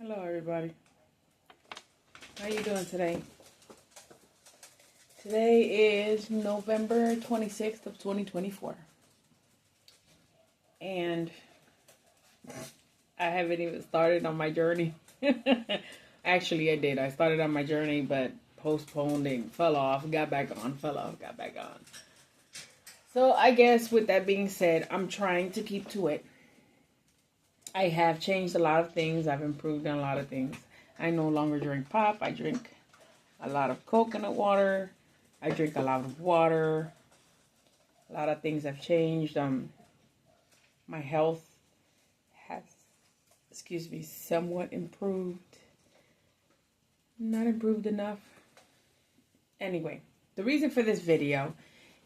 Hello everybody. How you doing today? Today is November 26th of 2024. And I haven't even started on my journey. Actually, I did. I started on my journey, but postponed and fell off, got back on, fell off, got back on. So I guess with that being said, I'm trying to keep to it. I have changed a lot of things. I've improved on a lot of things. I no longer drink pop. I drink a lot of coconut water. I drink a lot of water. A lot of things have changed. My health has, somewhat improved. Not improved enough. Anyway, the reason for this video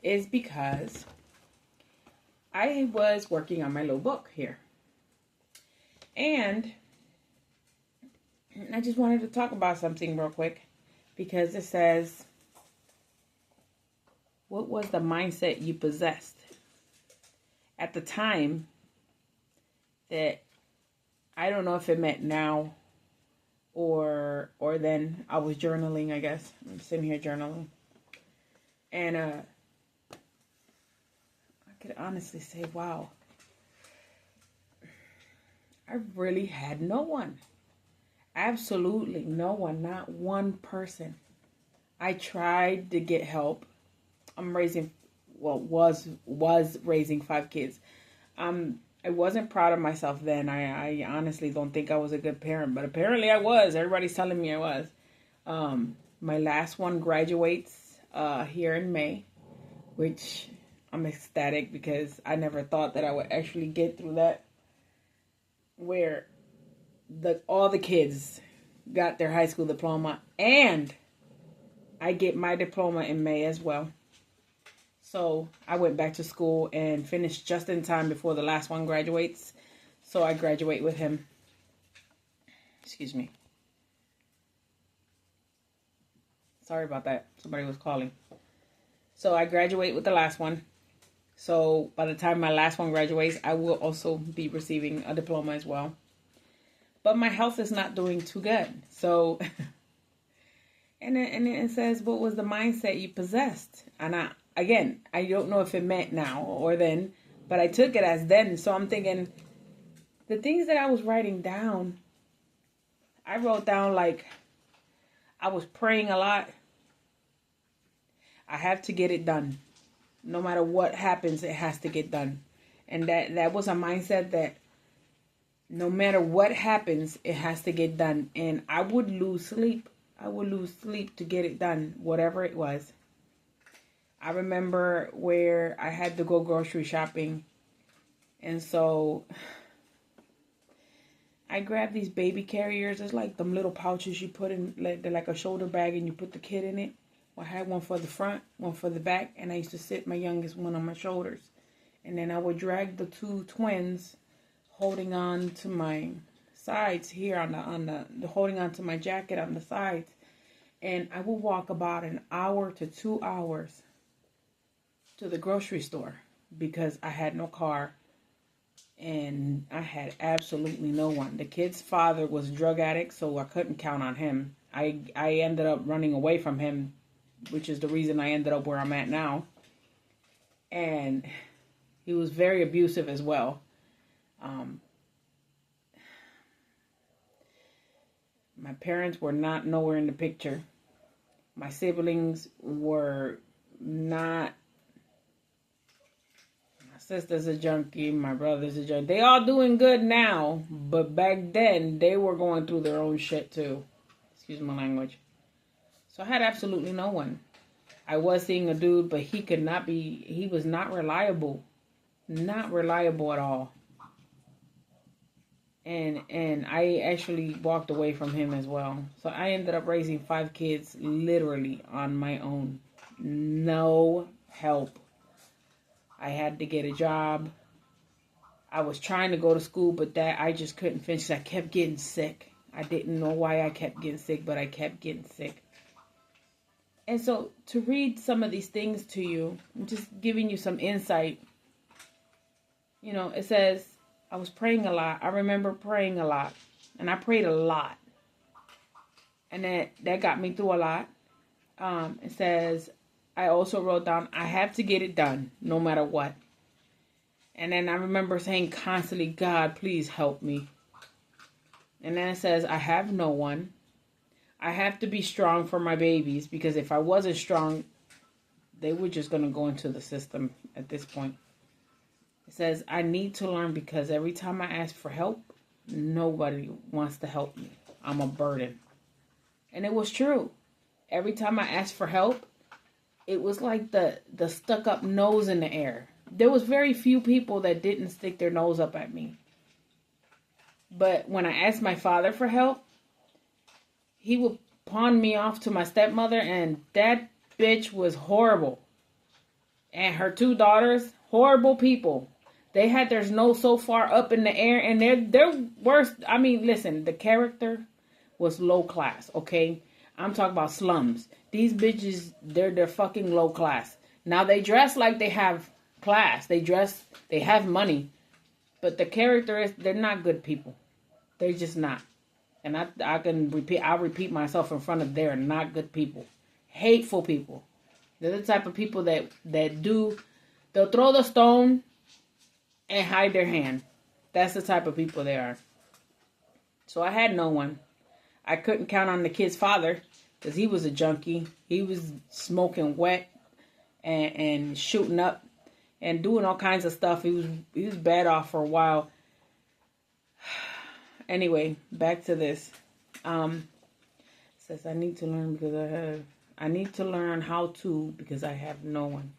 is because I was working on my little book here. And I just wanted to talk about something real quick because it says, what was the mindset you possessed at the time that, I don't know if it meant now or then. I was journaling, I guess. I'm sitting here journaling. And I could honestly say, wow, I really had no one. Absolutely no one, not one person. I tried to get help. I'm raising, was raising 5 kids. I wasn't proud of myself then. I honestly don't think I was a good parent, but apparently I was. Everybody's telling me I was. My last one graduates here in May, which I'm ecstatic because I never thought that I would actually get through that, where all the kids got their high school diploma, and I get my diploma in May as well. So I went back to school and finished just in time before the last one graduates. So I graduate with him. Excuse me. Sorry about that. Somebody was calling. So I graduate with the last one. So by the time my last one graduates, I will also be receiving a diploma as well. But my health is not doing too good. So, and it says, what was the mindset you possessed? And I don't know if it meant now or then, but I took it as then. So I'm thinking, the things that I was writing down, I wrote down like, I was praying a lot. I have to get it done. No matter what happens, it has to get done. And that was a mindset that no matter what happens, it has to get done. And I would lose sleep. I would lose sleep to get it done, whatever it was. I remember where I had to go grocery shopping. And so I grabbed these baby carriers. It's like them little pouches you put in, they're like a shoulder bag, and you put the kid in it. Well, I had one for the front, one for the back, and I used to sit my youngest one on my shoulders. And then I would drag the 2 twins holding on to my sides here on the holding on to my jacket on the sides. And I would walk about an hour to 2 hours to the grocery store because I had no car and I had absolutely no one. The kid's father was a drug addict, so I couldn't count on him. I ended up running away from him, which is the reason I ended up where I'm at now. And he was very abusive as well. My parents were not nowhere in the picture. My siblings were not. My sister's a junkie. My brother's a junkie. They all doing good now, but back then they were going through their own shit too. Excuse my language. So I had absolutely no one. I was seeing a dude, but he was not reliable. Not reliable at all. And I actually walked away from him as well. So I ended up raising 5 kids literally on my own. No help. I had to get a job. I was trying to go to school, but I just couldn't finish. I kept getting sick. I didn't know why I kept getting sick, but I kept getting sick. And so to read some of these things to you, I'm just giving you some insight. You know, it says, I was praying a lot. I remember praying a lot. And I prayed a lot. And that got me through a lot. It says, I also wrote down, I have to get it done no matter what. And then I remember saying constantly, God, please help me. And then it says, I have no one. I have to be strong for my babies, because if I wasn't strong, they were just going to go into the system at this point. It says, I need to learn, because every time I ask for help, nobody wants to help me. I'm a burden. And it was true. Every time I asked for help, it was like the stuck up nose in the air. There was very few people that didn't stick their nose up at me. But when I asked my father for help, he would pawn me off to my stepmother, and that bitch was horrible. And her two daughters, horrible people. They had their nose so far up in the air, and they're worse. I mean, listen, the character was low class, okay? I'm talking about slums. These bitches, they're fucking low class. Now, they dress like they have class. They have money. But the character is, they're not good people. They're just not. And I'll repeat myself in front of, they're not good people. Hateful people. They're the type of people they'll throw the stone and hide their hand. That's the type of people they are. So I had no one. I couldn't count on the kid's father, because he was a junkie. He was smoking wet and shooting up and doing all kinds of stuff. He was bad off for a while. Anyway, back to this. It says I need to learn how to, because I have no one.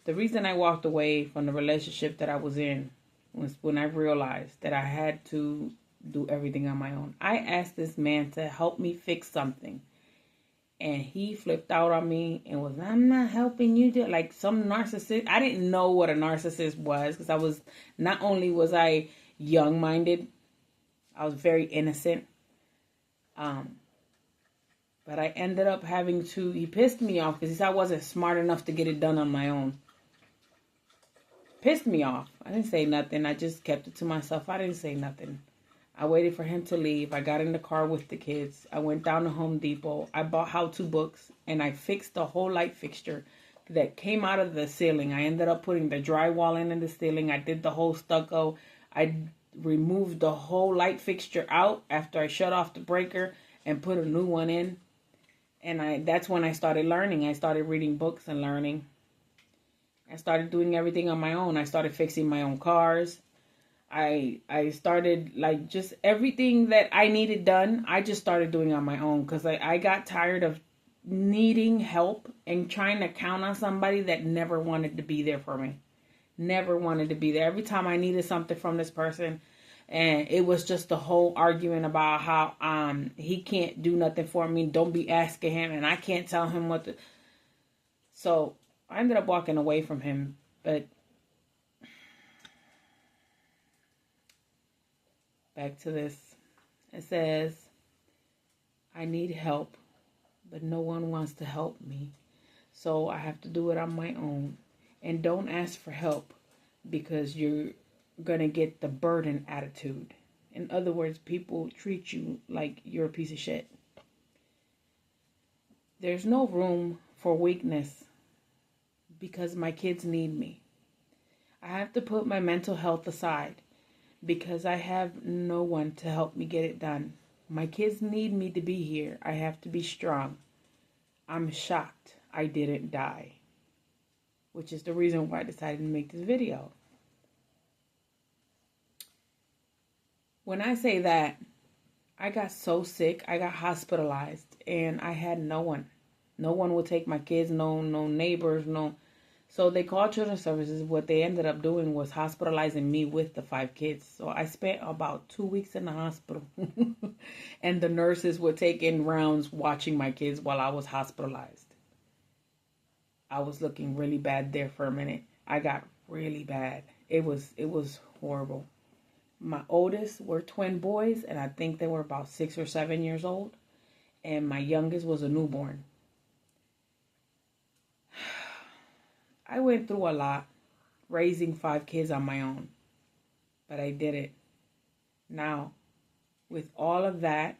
The reason I walked away from the relationship that I was in was when I realized that I had to do everything on my own. I asked this man to help me fix something, and he flipped out on me and was, I'm not helping you do, like some narcissist. I didn't know what a narcissist was, because not only was I young-minded, I was very innocent. But I ended up he pissed me off, because he said I wasn't smart enough to get it done on my own. Pissed me off. I didn't say nothing. I just kept it to myself. I didn't say nothing. I waited for him to leave. I got in the car with the kids. I went down to Home Depot. I bought how-to books, and I fixed the whole light fixture that came out of the ceiling. I ended up putting the drywall in the ceiling. I did the whole stucco. I removed the whole light fixture out after I shut off the breaker and put a new one in. And that's when I started learning. I started reading books and learning. I started doing everything on my own. I started fixing my own cars. I started, like, just everything that I needed done, I just started doing on my own, because I got tired of needing help and trying to count on somebody that never wanted to be there for me. Never wanted to be there. Every time I needed something from this person, and it was just the whole argument about how he can't do nothing for me. Don't be asking him, and I can't tell him what to. So I ended up walking away from him. But back to this. It says, I need help, but no one wants to help me. So I have to do it on my own. And don't ask for help, because you're going to get the burden attitude. In other words, people treat you like you're a piece of shit. There's no room for weakness, because my kids need me. I have to put my mental health aside, because I have no one to help me get it done. My kids need me to be here. I have to be strong. I'm shocked I didn't die, which is the reason why I decided to make this video. When I say that, I got so sick, I got hospitalized, and I had no one. No one would take my kids, no neighbors, no. So they called Children's Services. What they ended up doing was hospitalizing me with the 5 kids. So I spent about 2 weeks in the hospital. And the nurses were taking rounds watching my kids while I was hospitalized. I was looking really bad there for a minute. I got really bad. It was horrible. My oldest were twin boys, and I think they were about 6 or 7 years old. And my youngest was a newborn. I went through a lot raising 5 kids on my own, but I did it. Now, with all of that,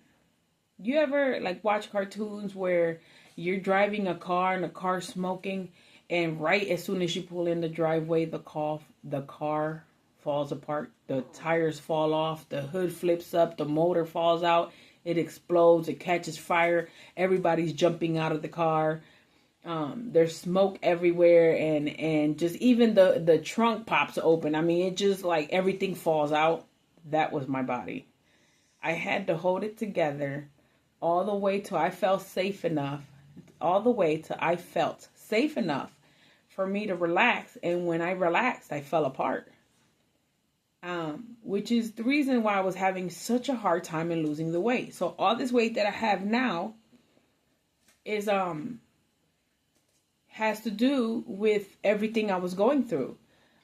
you ever like watch cartoons where you're driving a car and the car's smoking, and right as soon as you pull in the driveway, the car falls apart, the tires fall off, the hood flips up, the motor falls out, it explodes, it catches fire, everybody's jumping out of the car. There's smoke everywhere, and just even the trunk pops open. I mean, it just like everything falls out. That was my body. I had to hold it together all the way till I felt safe enough, for me to relax. And when I relaxed, I fell apart. Which is the reason why I was having such a hard time in losing the weight. So all this weight that I have now is has to do with everything I was going through.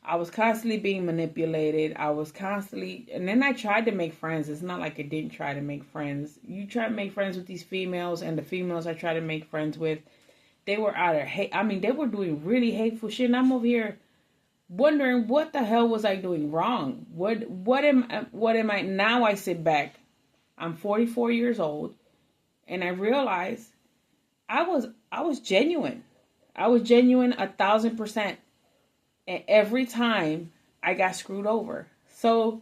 I was constantly being manipulated. And then I tried to make friends. It's not like I didn't try to make friends. You try to make friends with these females, and the females I try to make friends with, they were out of hate. I mean, they were doing really hateful shit, and I'm over here wondering what the hell was I doing wrong? What am I now? I sit back. I'm 44 years old, and I realize I was genuine. I was genuine 1,000%. And every time I got screwed over. So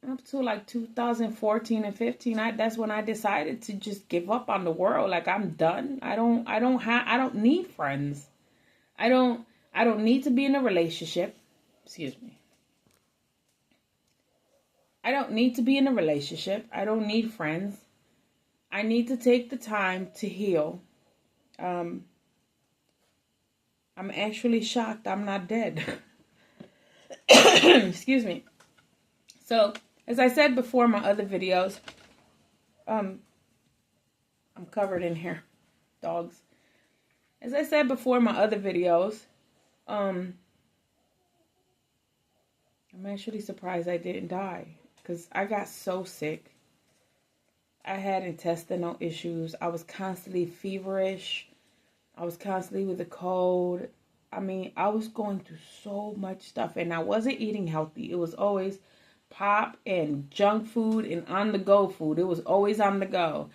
up to like 2014 and 15, that's when I decided to just give up on the world. Like, I'm done. I don't need friends. I don't need to be in a relationship. Excuse me. I don't need to be in a relationship. I don't need friends. I need to take the time to heal. I'm actually shocked I'm not dead. Excuse me. So, as I said before in my other videos, I'm covered in here, dogs. As I said before in my other videos, I'm actually surprised I didn't die, because I got so sick. I had intestinal issues. I was constantly feverish. I was constantly with a cold. I mean, I was going through so much stuff, and I wasn't eating healthy. It was always pop and junk food and on-the-go food. It was always on the go.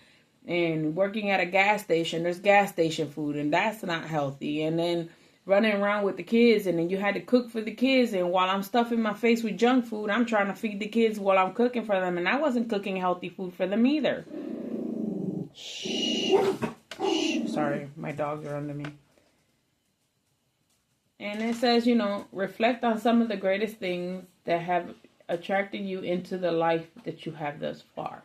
And working at a gas station, there's gas station food, and that's not healthy. And then running around with the kids, and then you had to cook for the kids. And while I'm stuffing my face with junk food, I'm trying to feed the kids while I'm cooking for them. And I wasn't cooking healthy food for them either. Sorry, my dogs are under me. And it says, reflect on some of the greatest things that have attracted you into the life that you have thus far.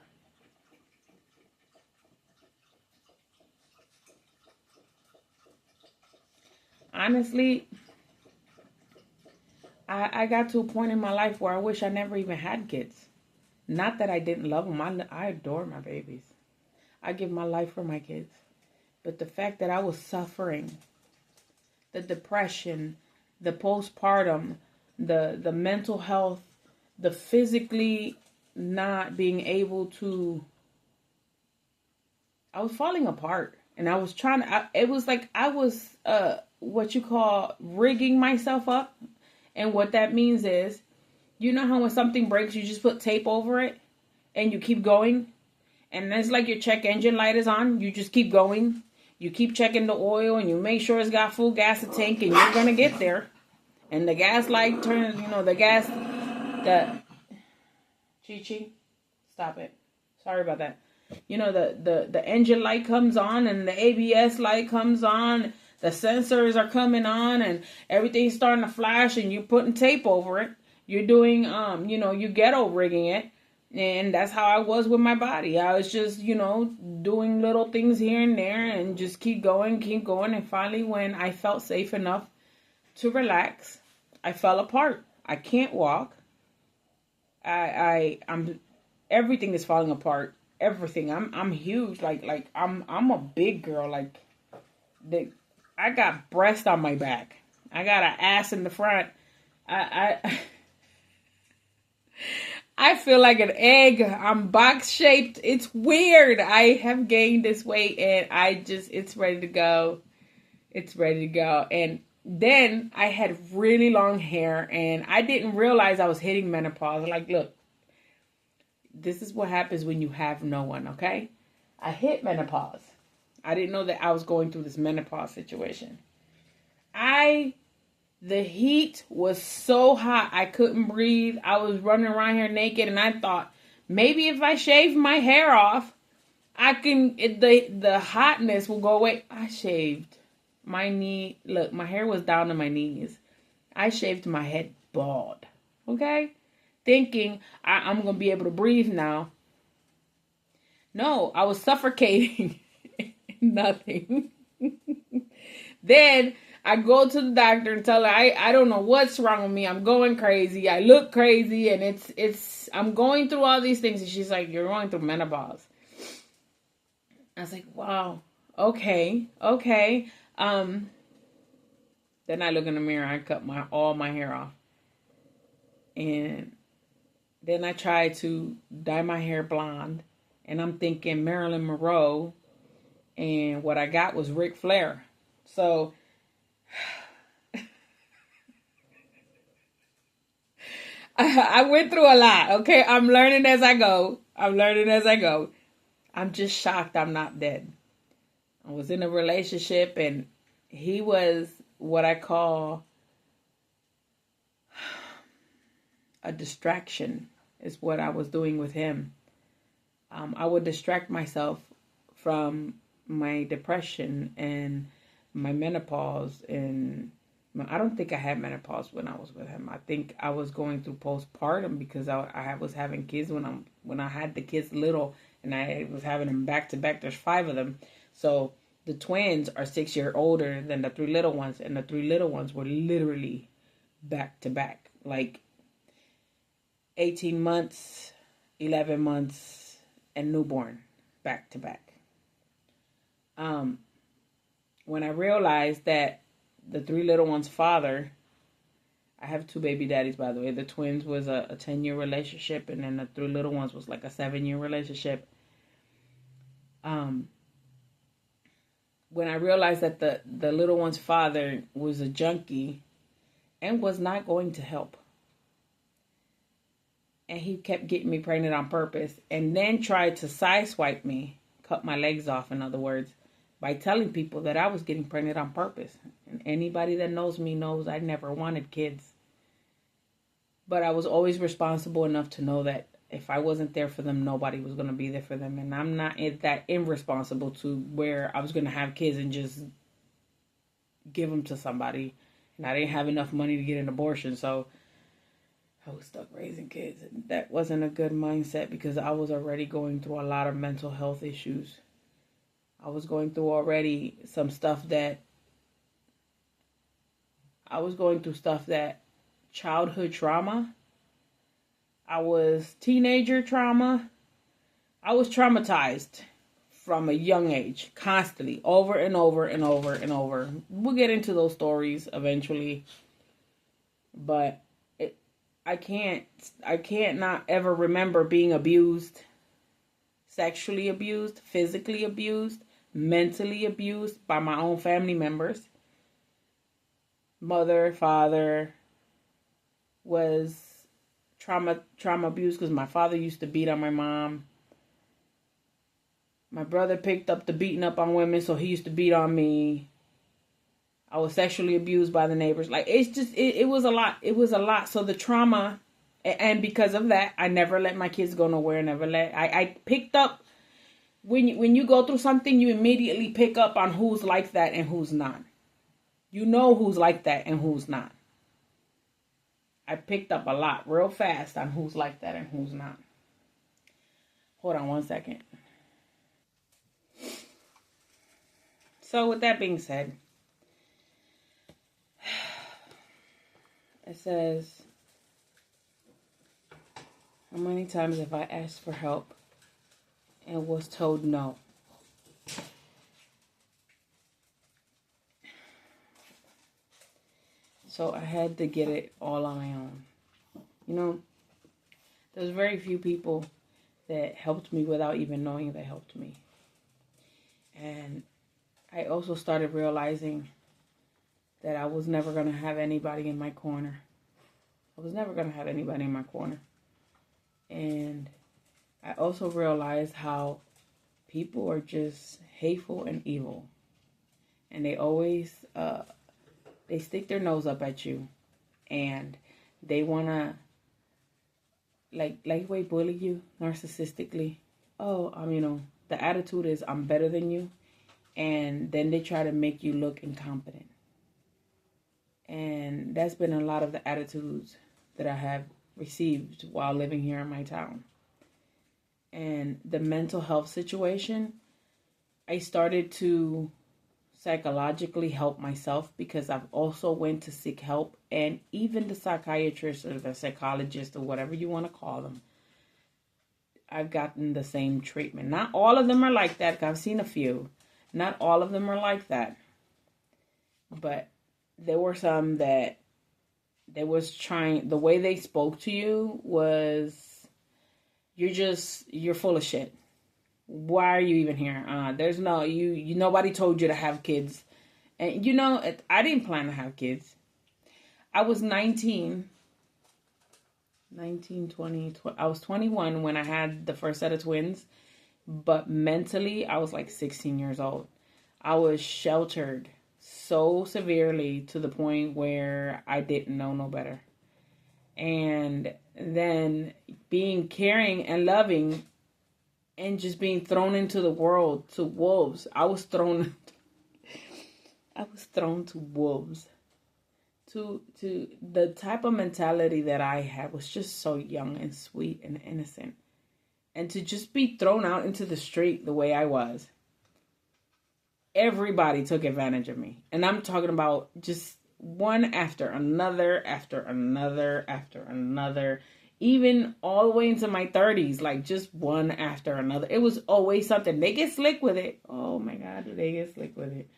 Honestly, I got to a point in my life where I wish I never even had kids. Not that I didn't love them. I adore my babies. I give my life for my kids. But the fact that I was suffering, the depression, the postpartum, the mental health, the physically not being able to, I was falling apart. And I was it was like I was what you call rigging myself up. And what that means is, you know how when something breaks, you just put tape over it and you keep going? And it's like your check engine light is on. You just keep going. You keep checking the oil, and you make sure it's got full gas to tank, and you're going to get there. And the gas light turns, Chi-Chi, stop it. Sorry about that. The engine light comes on, and the ABS light comes on. The sensors are coming on, and everything's starting to flash, and you're putting tape over it. You're doing, you ghetto rigging it. And that's how I was with my body. I was just, doing little things here and there and just keep going. And finally, when I felt safe enough to relax, I fell apart. I can't walk. I'm everything is falling apart. Everything. I'm huge. Like I'm a big girl. I got breast on my back. I got an ass in the front. I feel like an egg. I'm box shaped. It's weird. I have gained this weight, and it's ready to go. It's ready to go. And then I had really long hair, and I didn't realize I was hitting menopause. Like, look, this is what happens when you have no one, okay? I hit menopause. I didn't know that I was going through this menopause situation. The heat was so hot, I couldn't breathe. I was running around here naked, and I thought, maybe if I shave my hair off, the hotness will go away. I shaved my knee. Look, my hair was down to my knees. I shaved my head bald, okay? Thinking I'm going to be able to breathe now. No, I was suffocating. Nothing. Then I go to the doctor and tell her, I don't know what's wrong with me. I'm going crazy. I look crazy, and I'm going through all these things. And she's like, you're going through menopause. I was like, wow, okay. Then I look in the mirror, I cut all my hair off. And then I tried to dye my hair blonde. And I'm thinking Marilyn Monroe. And what I got was Ric Flair. So I went through a lot, okay? I'm learning as I go. I'm just shocked I'm not dead. I was in a relationship, and he was what I call a distraction, is what I was doing with him. I would distract myself from my depression and my menopause, and I don't think I had menopause when I was with him. I think I was going through postpartum because I was having kids when I had the kids little, and I was having them back to back. There's 5 of them. So the twins are 6 years older than the 3 little ones, and the 3 little ones were literally back to back, like 18 months, 11 months, and newborn back to back. When I realized that the 3 little ones' father, I have 2 baby daddies, by the way. The twins was a 10-year relationship, and then the 3 little ones was like a 7-year relationship. When I realized that the little one's father was a junkie and was not going to help, and he kept getting me pregnant on purpose, and then tried to sideswipe me, cut my legs off, in other words, by telling people that I was getting pregnant on purpose. And anybody that knows me knows I never wanted kids. But I was always responsible enough to know that if I wasn't there for them, nobody was going to be there for them. And I'm not that irresponsible to where I was going to have kids and just give them to somebody. And I didn't have enough money to get an abortion, so I was stuck raising kids. And that wasn't a good mindset because I was already going through a lot of mental health issues. I was going through already some stuff that childhood trauma. I was teenager trauma. I was traumatized from a young age, constantly, over and over and over and over. We'll get into those stories eventually, but I can't not ever remember being abused, sexually abused, physically abused, mentally abused by my own family members. Mother, father was trauma abused because my father used to beat on my mom. My brother picked up the beating up on women, so he used to beat on me. I was sexually abused by the neighbors. Like, it's just, it was a lot. It was a lot. So the trauma, and because of that, I never let my kids go nowhere. I picked up, when you go through something, you immediately pick up on who's like that and who's not. You know who's like that and who's not. I picked up a lot real fast on who's like that and who's not. Hold on one second. So with that being said, it says, how many times have I asked for help and was told no? So I had to get it all on my own. You know, there's very few people that helped me without even knowing they helped me. And I also started realizing that I was never going to have anybody in my corner. I was never going to have anybody in my corner. And I also realized how people are just hateful and evil. And they always, they stick their nose up at you. And they want to, like way bully you narcissistically. Oh, the attitude is I'm better than you. And then they try to make you look incompetent. And that's been a lot of the attitudes that I have received while living here in my town. And the mental health situation, I started to psychologically help myself because I've also went to seek help. And even the psychiatrist or the psychologist or whatever you want to call them, I've gotten the same treatment. Not all of them are like that. I've seen a few. Not all of them are like that. But there were some that they was trying, the way they spoke to you was, you're full of shit. Why are you even here? There's no, nobody told you to have kids. And I didn't plan to have kids. I was 20. I was 21 when I had the first set of twins. But mentally, I was like 16 years old. I was sheltered so severely to the point where I didn't know no better. And then being caring and loving and just being thrown into the world to wolves. I was thrown to wolves. To the type of mentality that I had was just so young and sweet and innocent. And to just be thrown out into the street the way I was. Everybody took advantage of me. And I'm talking about just one after another, after another, after another. Even all the way into my 30s. Like just one after another. It was always something. They get slick with it. Oh my God, do they get slick with it.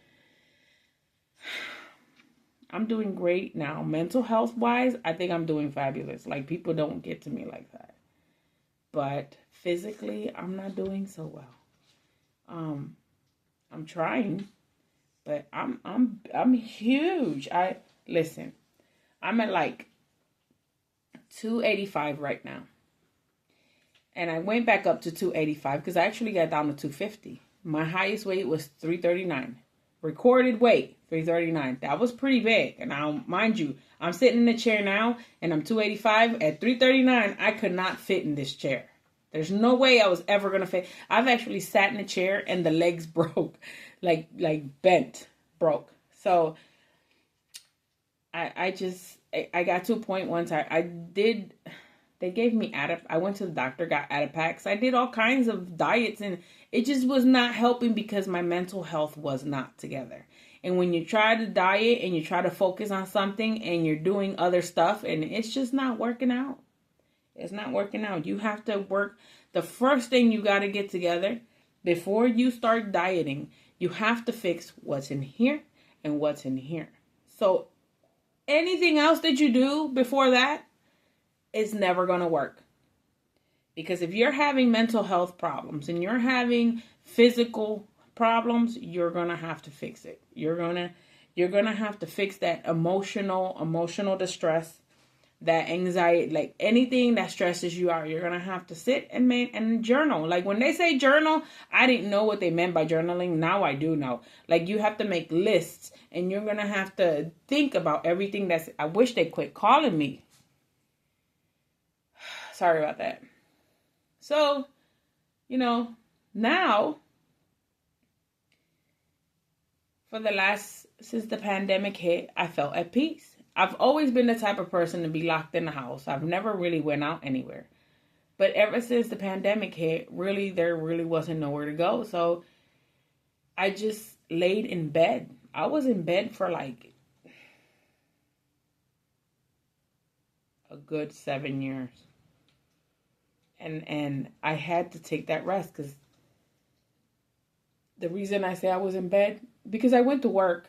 I'm doing great now. Mental health wise, I think I'm doing fabulous. Like people don't get to me like that. But physically, I'm not doing so well. I'm trying, but I'm huge. Listen, I'm at like 285 right now. And I went back up to 285 because I actually got down to 250. My highest weight was 339. Recorded weight, 339. That was pretty big. And now, mind you, I'm sitting in the chair now and I'm 285. At 339, I could not fit in this chair. There's no way I was ever going to fit. I've actually sat in a chair and the legs broke. Like bent, broke. So I got to a point once they gave me I went to the doctor, got Adipax. I did all kinds of diets and it just was not helping because my mental health was not together. And when you try to diet and you try to focus on something and you're doing other stuff and it's just not working out. It's not working out. You have to work. The first thing you got to get together before you start dieting, you have to fix what's in here and what's in here. So anything else that you do before that is never going to work. Because if you're having mental health problems and you're having physical problems, you're going to have to fix it. You're going to have to fix that emotional distress, that anxiety, like anything that stresses you out. You're going to have to sit and journal. Like when they say journal, I didn't know what they meant by journaling. Now I do know. Like you have to make lists and you're going to have to think about everything I wish they quit calling me. Sorry about that. So, now since the pandemic hit, I felt at peace. I've always been the type of person to be locked in the house. I've never really went out anywhere. But ever since the pandemic hit, there really wasn't nowhere to go. So I just laid in bed. I was in bed for like a good 7 years. And I had to take that rest because the reason I say I was in bed, because I went to work.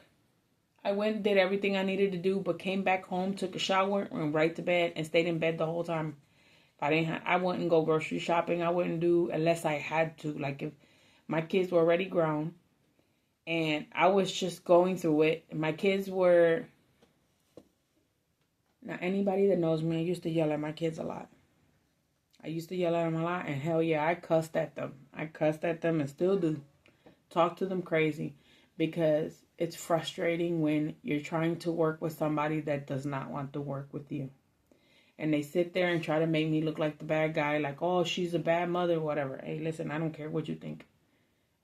I went and did everything I needed to do, but came back home, took a shower, went right to bed, and stayed in bed the whole time. If I wouldn't go grocery shopping. I wouldn't do unless I had to. Like if my kids were already grown, And I was just going through it. My kids were... Now, anybody that knows me, I used to yell at my kids a lot. I used to yell at them a lot, and hell yeah, I cussed at them. I cussed at them and still do. Talk to them crazy, because it's frustrating when you're trying to work with somebody that does not want to work with you. And they sit there and try to make me look like the bad guy, like, oh, she's a bad mother, whatever. Hey, listen, I don't care what you think.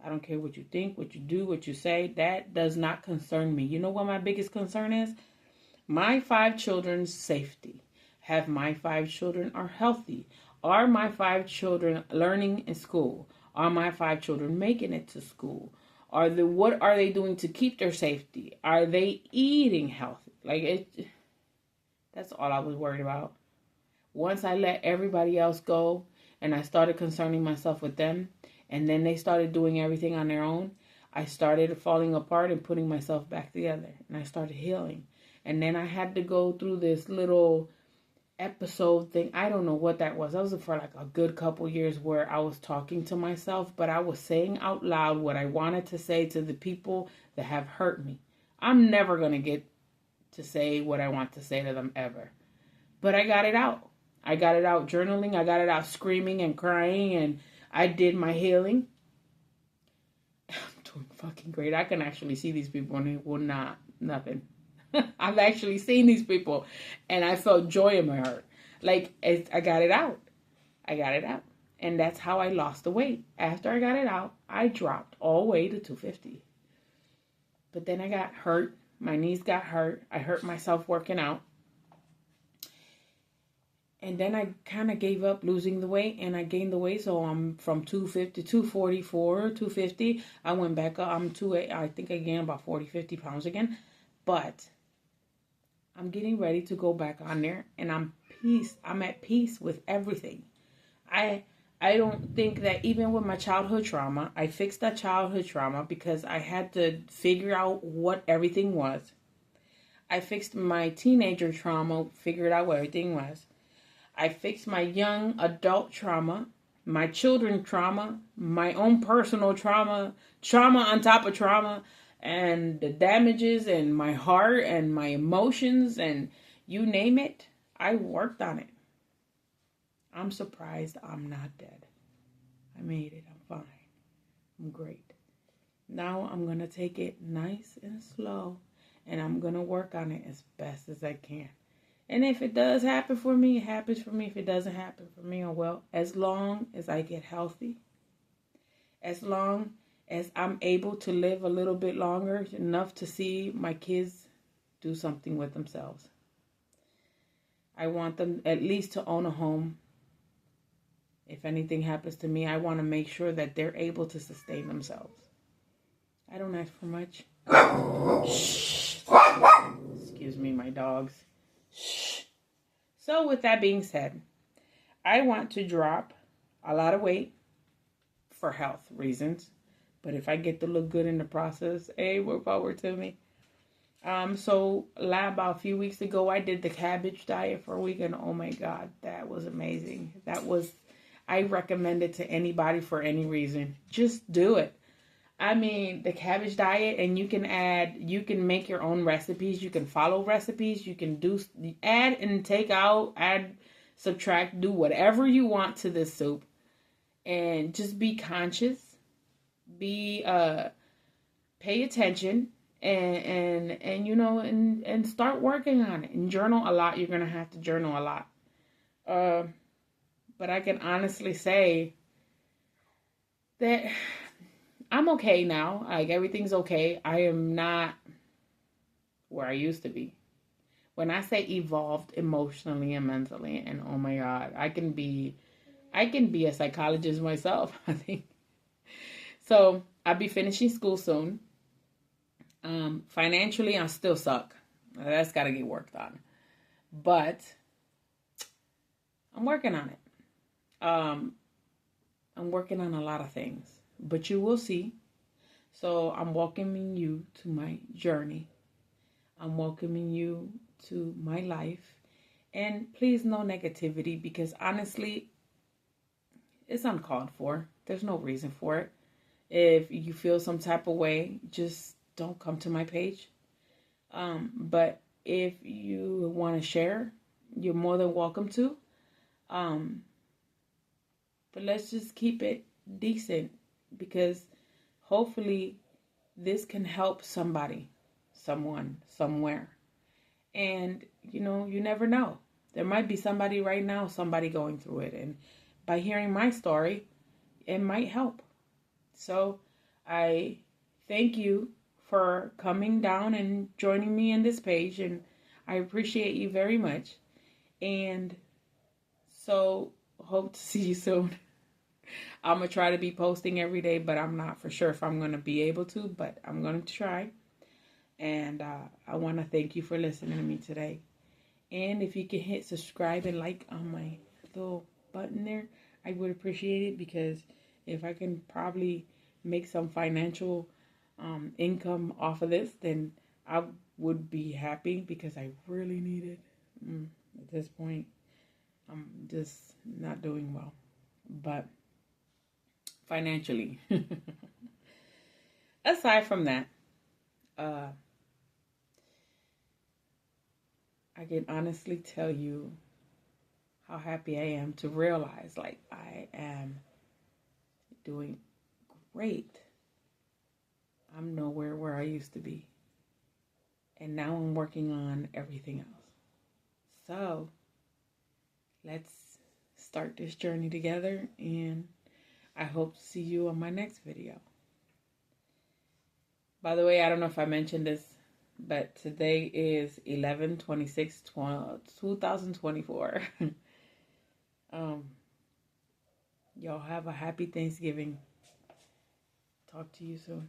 I don't care what you think, what you do, what you say. That does not concern me. You know what my biggest concern is? My 5 children's safety. Have my 5 children are healthy? Are my 5 children learning in school? Are my 5 children making it to school? What are they doing to keep their safety? Are they eating healthy? That's all I was worried about. Once I let everybody else go and I started concerning myself with them, and then they started doing everything on their own, I started falling apart and putting myself back together, and I started healing. And then I had to go through this little episode thing. I don't know what that was. That was for like a good couple years where I was talking to myself, but I was saying out loud what I wanted to say to the people that have hurt me. I'm never going to get to say what I want to say to them ever. But I got it out. I got it out journaling. I got it out screaming and crying, and I did my healing. I'm doing fucking great. I can actually see these people and it will not, nothing. I've actually seen these people, and I felt joy in my heart. Like, I got it out. I got it out. And that's how I lost the weight. After I got it out, I dropped all the way to 250. But then I got hurt. My knees got hurt. I hurt myself working out. And then I kind of gave up losing the weight, and I gained the weight. So I'm from 250, 244, 250. I went back up. I think I gained about 40, 50 pounds again. But I'm getting ready to go back on there, and I'm at peace with everything. I don't think that, even with my childhood trauma, I fixed that childhood trauma because I had to figure out what everything was. I fixed my teenager trauma, figured out what everything was. I fixed my young adult trauma, my children trauma, my own personal trauma on top of trauma, and the damages and my heart and my emotions and you name it. I worked on it. I'm surprised I'm not dead. I made it. I'm fine. I'm great. Now I'm going to take it nice and slow, and I'm going to work on it as best as I can. And if it does happen for me, it happens for me. If it doesn't happen for me, oh well. As long as I get healthy, as long as I'm able to live a little bit longer, enough to see my kids do something with themselves. I want them at least to own a home. If anything happens to me, I want to make sure that they're able to sustain themselves. I don't ask for much. Shh. Excuse me, my dogs. Shh. So with that being said, I want to drop a lot of weight for health reasons. But if I get to look good in the process, hey, more power to me. So about a few weeks ago, I did the cabbage diet for a week, and oh my God, that was amazing. I recommend it to anybody for any reason. Just do it. I mean, the cabbage diet, and you can make your own recipes. You can follow recipes. You can add and take out, add, subtract, do whatever you want to this soup. And just be conscious. Pay attention and start working on it, and journal a lot. You're going to have to journal a lot. But I can honestly say that I'm okay now. Like, everything's okay. I am not where I used to be. When I say evolved emotionally and mentally, and oh my God, I can be a psychologist myself, I think. So I'll be finishing school soon. Financially, I still suck. That's got to get worked on. But I'm working on it. I'm working on a lot of things. But you will see. So I'm welcoming you to my journey. I'm welcoming you to my life. And please, no negativity, because honestly, it's uncalled for. There's no reason for it. If you feel some type of way, just don't come to my page. But if you want to share, you're more than welcome to. But let's just keep it decent, because hopefully this can help somebody, someone, somewhere. And, you never know. There might be somebody right now, somebody going through it. And by hearing my story, it might help. So I thank you for coming down and joining me in this page. And I appreciate you very much. And so hope to see you soon. I'm going to try to be posting every day, but I'm not for sure if I'm going to be able to, but I'm going to try. And I want to thank you for listening to me today. And if you can hit subscribe and like on my little button there, I would appreciate it, because if I can probably make some financial income off of this, then I would be happy, because I really need it. At this point, I'm just not doing well. But financially. Aside from that, I can honestly tell you how happy I am to realize, like, I am doing great. I'm nowhere where I used to be. And now I'm working on everything else. So let's start this journey together, and I hope to see you on my next video. By the way, I don't know if I mentioned this, but today is 11/26/2024. Y'all have a happy Thanksgiving. Talk to you soon.